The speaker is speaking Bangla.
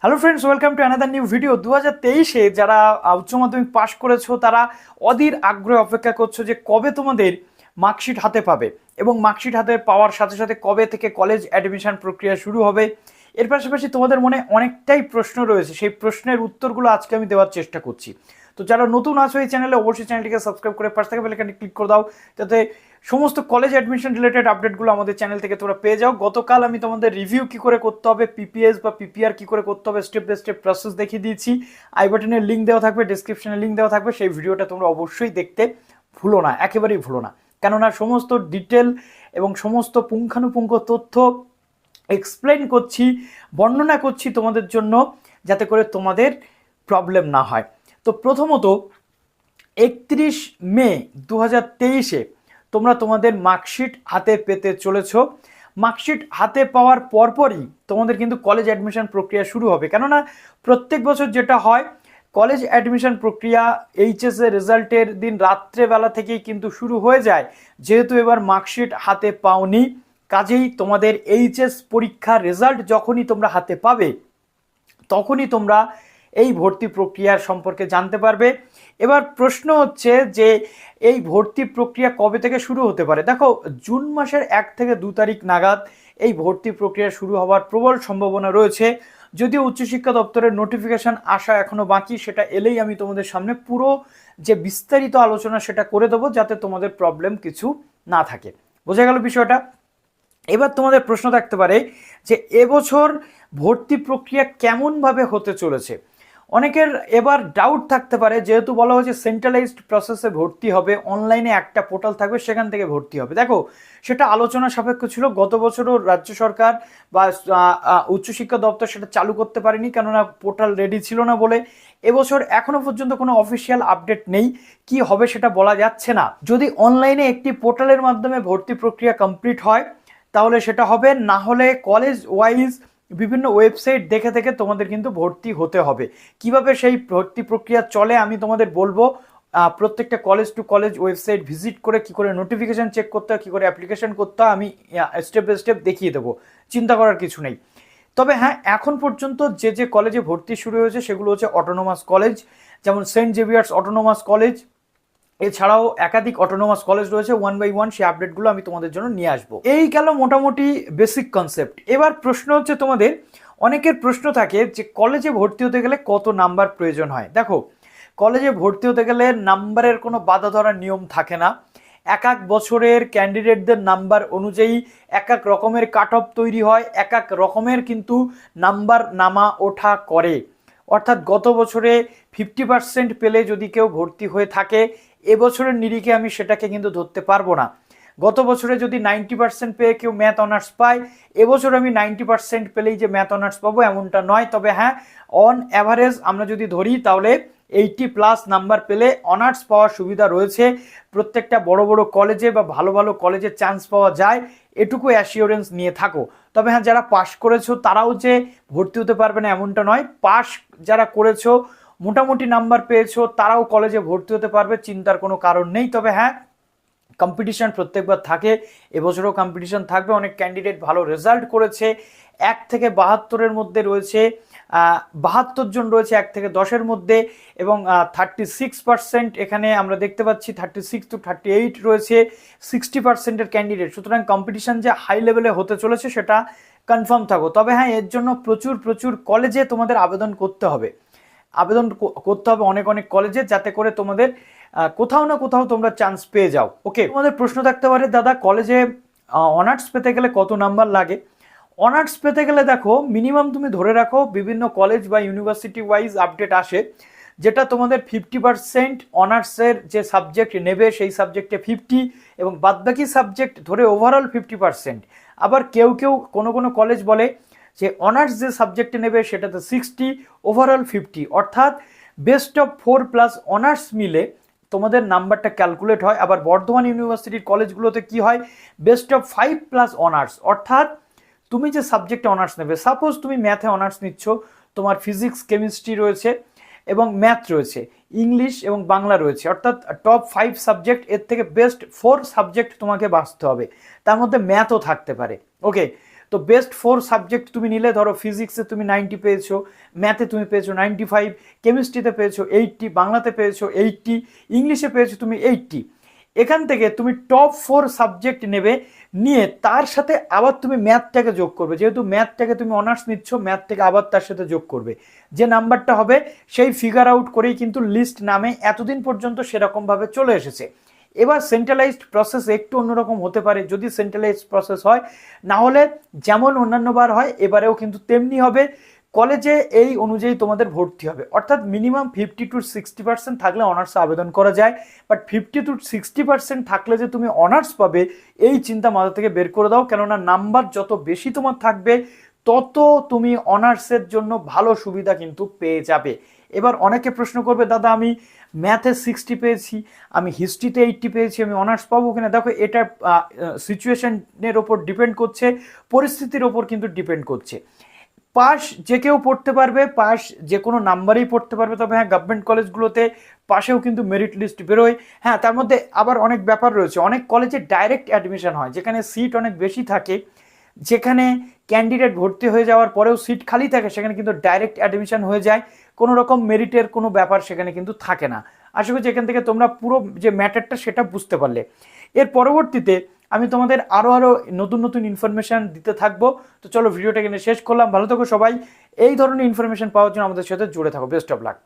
Hello friends, welcome to another new video. 2023-এ যারা উচ্চ মাধ্যমিক পাশ করেছো তারা অধীর আগ্রহে অপেক্ষা করছো যে কবে তোমাদের মার্কশিট হাতে পাবে এবং মার্কশিট হাতে পাওয়ার সাথে সাথে কবে থেকে কলেজ অ্যাডমিশন প্রক্রিয়া শুরু হবে। এর পাশাপাশি তোমাদের মনে অনেকটাই প্রশ্ন রয়েছে, সেই প্রশ্নের উত্তরগুলো আজকে আমি দেওয়ার চেষ্টা করছি। তো যারা নতুন আছো এই চ্যানেলে, অবশ্যই চ্যানেলটিকে সাবস্ক্রাইব করে পাশে থাকা বেল আইকনটি ক্লিক করে দাও, যাতে সমস্ত কলেজ অ্যাডমিশন রিলেটেড আপডেটগুলো আমাদের চ্যানেল থেকে তোমরা পেয়ে যাও। গতকাল আমি তোমাদের রিভিউ কি করে করতে হবে, পিপিএস বা পিপিআর কি করে করতে হবে, স্টেপ বাই স্টেপ প্রসেস দেখিয়ে দিয়েছি। আই বাটনের লিঙ্ক দেওয়া থাকবে, ডিসক্রিপশনে লিঙ্ক দেওয়া থাকবে, সেই ভিডিওটা তোমরা অবশ্যই দেখতে ভুলো না, একেবারেই ভুলো না। কেননা সমস্ত ডিটেল এবং সমস্ত পুঙ্খানুপুঙ্খ তথ্য এক্সপ্লেন করছি, বর্ণনা করছি তোমাদের জন্য, যাতে করে তোমাদের প্রবলেম না হয়। তো প্রথমত 31 মে 2023-এ তোমরা তোমাদের মার্কশিট হাতে পেতে চলেছ। মার্কশিট হাতে পাওয়ার পরপরই তোমাদের কিন্তু কলেজ অ্যাডমিশন প্রক্রিয়া শুরু হবে। কেননা প্রত্যেক বছর যেটা হয়, কলেজ অ্যাডমিশন প্রক্রিয়া এইচএস এর রেজাল্টের দিন রাত্রেবেলা থেকেই কিন্তু শুরু হয়ে যায়। যেহেতু এবার মার্কশিট হাতে পাওনি, কাজেই তোমাদের এইচএস পরীক্ষার রেজাল্ট যখনই তোমরা হাতে পাবে তখনই তোমরা এই ভর্তি প্রক্রিয়ার সম্পর্কে জানতে পারবে। এবার প্রশ্ন হচ্ছে যে এই ভর্তি প্রক্রিয়া কবে থেকে শুরু হতে পারে। দেখো, জুন মাসের 1 থেকে 2 তারিখ নাগাদ এই ভর্তি প্রক্রিয়া শুরু হওয়ার প্রবল সম্ভাবনা রয়েছে। যদিও উচ্চশিক্ষা দপ্তরের নোটিফিকেশন আসা এখনো বাকি, সেটা এলেই আমি তোমাদের সামনে পুরো যে বিস্তারিত আলোচনা সেটা করে দেবো, যাতে তোমাদের প্রবলেম কিছু না থাকে। বোঝা গেল বিষয়টা? এবার তোমাদের প্রশ্ন থাকতে পারে যে এবছর ভর্তি প্রক্রিয়া কেমনভাবে হতে চলেছে। অনেকের এবার ডাউট থাকতে পারে, যেহেতু বলা হয়েছে সেন্ট্রালাইজড প্রসেসে ভর্তি হবে, অনলাইনে একটা পোর্টাল থাকবে, সেখান থেকে ভর্তি হবে। দেখো, সেটা আলোচনা সাপেক্ষ ছিল। গত বছরও রাজ্য সরকার বা উচ্চশিক্ষা দপ্তর সেটা চালু করতে পারেনি, কেননা পোর্টাল রেডি ছিল না বলে। এবছর এখনো পর্যন্ত কোনো অফিসিয়াল আপডেট নেই, কি হবে সেটা বলা যাচ্ছে না। যদি অনলাইনে একটি পোর্টালের মাধ্যমে ভর্তি প্রক্রিয়া কমপ্লিট হয় তাহলে সেটা হবে, না হলে কলেজ ওয়াইজ বিভিন্ন ওয়েবসাইট দেখে দেখে তোমাদের কিন্তু ভর্তি হতে হবে। কিভাবে সেই ভর্তি প্রক্রিয়া চলে আমি তোমাদের বলবো। প্রত্যেকটা college to college website visit করে কি করে নোটিফিকেশন চেক করতে হয়, কি করে অ্যাপ্লিকেশন করতে হয়, আমি স্টেপ বাই স্টেপ দেখিয়ে দেবো, চিন্তা করার কিছু নেই। তবে হ্যাঁ, এখন পর্যন্ত যে যে কলেজে ভর্তি শুরু হয়েছে সেগুলো হচ্ছে অটোনোমাস কলেজ, যেমন সেন্ট জেভিয়ার্স অটোনোমাস কলেজ। এছাড়াও একাধিক অটোনোমাস কলেজ রয়েছে, 1 বাই 1 সেই আপডেটগুলো আমি তোমাদের জন্য নিয়ে আসবো। এই গেল মোটামুটি বেসিক কনসেপ্ট। এবার প্রশ্ন হচ্ছে তোমাদের, অনেকের প্রশ্ন থাকে যে কলেজে ভর্তি হতে গেলে কত নাম্বার প্রয়োজন হয়। দেখো, কলেজে ভর্তি হতে গেলে নাম্বারের কোনো বাধা ধরার নিয়ম থাকে না। এক এক বছরের ক্যান্ডিডেটদের নাম্বার অনুযায়ী এক এক রকমের কাট অফ তৈরি হয়, এক এক রকমের কিন্তু নাম্বার নামা ওঠা করে। অর্থাৎ গত বছরে 50% পেলে যদি কেউ ভর্তি হয়ে থাকে, এবছরের নিরিখে আমি সেটাকে কিন্তু ধরতে পারবো না। গত বছরে যদি 90% পেয়ে কেউ ম্যাথ অনার্স পায়, এবছর আমি 90% পেলেই যে ম্যাথ অনার্স পাবো এমনটা নয়। তবে হ্যাঁ, অন অ্যাভারেজ আমরা যদি ধরি তাহলে 80+ নাম্বার পেলে অনার্স পাওয়ার সুবিধা রয়েছে। প্রত্যেকটা বড় বড় কলেজে বা ভালো ভালো কলেজে চান্স পাওয়া যায়, এটুকু অ্যাসিওরেন্স নিয়ে থাকো। তবে হ্যাঁ, যারা পাশ করেছো তারাও যে ভর্তি হতে পারবে না এমনটা নয়। পাশ যারা করেছো, মোটামুটি নাম্বার পেয়েছো, তারাও কলেজে ভর্তি হতে পারবে, চিন্তার কোনো কারণ নেই। তবে হ্যাঁ, কম্পিটিশন প্রত্যেকবার থাকে, এবছরও কম্পিটিশন থাকবে। অনেক ক্যান্ডিডেট ভালো রেজাল্ট করেছে, 1 থেকে 72-এর মধ্যে রয়েছে, 72 জন রয়েছে 1 থেকে 10-এর মধ্যে, এবং 36% এখানে আমরা দেখতে পাচ্ছি, 36 to 38 রয়েছে 60%-এর ক্যান্ডিডেট। সুতরাং কম্পিটিশন যে হাই লেভেলে হতে চলেছে সেটা কনফার্ম থাকো। তবে হ্যাঁ, এর জন্য প্রচুর প্রচুর কলেজে তোমাদের আবেদন করতে হবে, অনেক অনেক কলেজে, যাতে করে তোমাদের কোথাও না কোথাও তোমরা চান্স পেয়ে যাও। ওকে, তোমাদের প্রশ্ন থাকতে পারে, দাদা কলেজে অনার্স পেতে গেলে কত নাম্বার লাগে। অনার্স পেতে গেলে দেখো, মিনিমাম তুমি ধরে রাখো, বিভিন্ন কলেজ বা ইউনিভার্সিটি ওয়াইজ আপডেট আসে, যেটা তোমাদের 50% অনার্সের যে সাবজেক্ট নেবে সেই সাবজেক্টে 50, এবং বাদবাকি সাবজেক্ট ধরে ওভারঅল 50%। আবার কেউ কেউ কোনো কলেজ বলে যে অনার্স যে সাবজেক্টে নেবে সেটাতে 60, ওভারঅল 50, অর্থাৎ বেস্ট অফ 4+ অনার্স মিলে তোমাদের নাম্বারটা ক্যালকুলেট হয়। আবার বর্ধমান ইউনিভার্সিটির কলেজগুলোতে কি হয়, বেস্ট অফ 5+ অনার্স, অর্থাৎ তুমি যে সাবজেক্টে অনার্স নেবে, সাপোজ তুমি ম্যাথে অনার্স নিচ্ছ, তোমার ফিজিক্স কেমিস্ট্রি রয়েছে এবং ম্যাথ রয়েছে, ইংলিশ এবং বাংলা রয়েছে, অর্থাৎ টপ 5 সাবজেক্ট, এর থেকে বেস্ট 4 সাবজেক্ট তোমাকে বাছতে হবে, তার মধ্যে ম্যাথও থাকতে পারে। ওকে, তো বেস্ট 4 সাবজেক্ট তুমি নিলে, ধরো ফিজিক্সে তুমি 90 পেয়েছো, ম্যাথে তুমি পেয়েছো 95, কেমিস্ট্রিতে পেয়েছো 80, বাংলাতে পেয়েছো 80, ইংলিশে পেয়েছো তুমি 80। এখান থেকে তুমি টপ 4 সাবজেক্ট নেবে, নিয়ে তার সাথে আবার তুমি ম্যাথটাকে যোগ করবে, যেহেতু ম্যাথটাকে তুমি অনার্স নিচ্ছ, ম্যাথটাকে আবার তার সাথে যোগ করবে, যে নাম্বারটা হবে সেই ফিগার আউট করেই কিন্তু লিস্ট নামে এতদিন পর্যন্ত সেরকমভাবে চলে এসেছে। এবার সেন্ট্রালাইজড প্রসেস একটু অন্যরকম হতে পারে যদি সেন্ট্রালাইজড প্রসেস হয়, না হলে যেমন অন্যান্যবার হয় এবারেও কিন্তু তেমনি হবে। কলেজে এই অনুযায়ী তোমাদের ভর্তি হবে, অর্থাৎ মিনিমাম 50 to 60% থাকলে অনার্সে আবেদন করা যায়, বাট 50 to 60% থাকলে যে তুমি অনার্স পাবে এই চিন্তা মাথা থেকে বের করে দাও, কেননা নাম্বার যত বেশি তোমার থাকবে তত তুমি অনার্সের জন্য ভালো সুবিধা কিন্তু পেয়ে যাবে। এবার অনেকে প্রশ্ন করবে, দাদা আমি ম্যাথে 60 পেয়েছি, আমি হিস্ট্রিতে 80 পেয়েছি, আমি অনার্স পাবো কিনা? দেখো, এটা সিচুয়েশনের ওপর ডিপেন্ড করছে, পরিস্থিতির ওপর কিন্তু ডিপেন্ড করছে। পাস যে কেউ পড়তে পারবে, পাস যে কোনো নাম্বারেই পড়তে পারবে, তবে হ্যাঁ গভর্নমেন্ট কলেজগুলোতে পাশেও কিন্তু মেরিট লিস্ট বেরোয়। হ্যাঁ, তার মধ্যে আবার অনেক ব্যাপার রয়েছে, অনেক কলেজে ডাইরেক্ট অ্যাডমিশন হয়, যেখানে সিট অনেক বেশি থাকে, যেখানে ক্যান্ডিডেট ভর্তি হয়ে যাওয়ার পরেও সিট খালি থাকে, সেখানে কিন্তু ডাইরেক্ট অ্যাডমিশন হয়ে যায়, কোনো রকম মেরিটের কোনো ব্যাপার সেখানে কিন্তু থাকে না। আশা করছি এখান থেকে তোমরা পুরো যে ম্যাটারটা সেটা বুঝতে পারলে। এর পরবর্তীতে আমি তোমাদের আরো নতুন নতুন ইনফরমেশন দিতে থাকবো। তো চলো ভিডিওটা এখানে শেষ করলাম, ভালো থাকো সবাই, এই ধরনের ইনফরমেশন পাওয়ার জন্য আমাদের সাথে জুড়ে থাকো। Best of luck.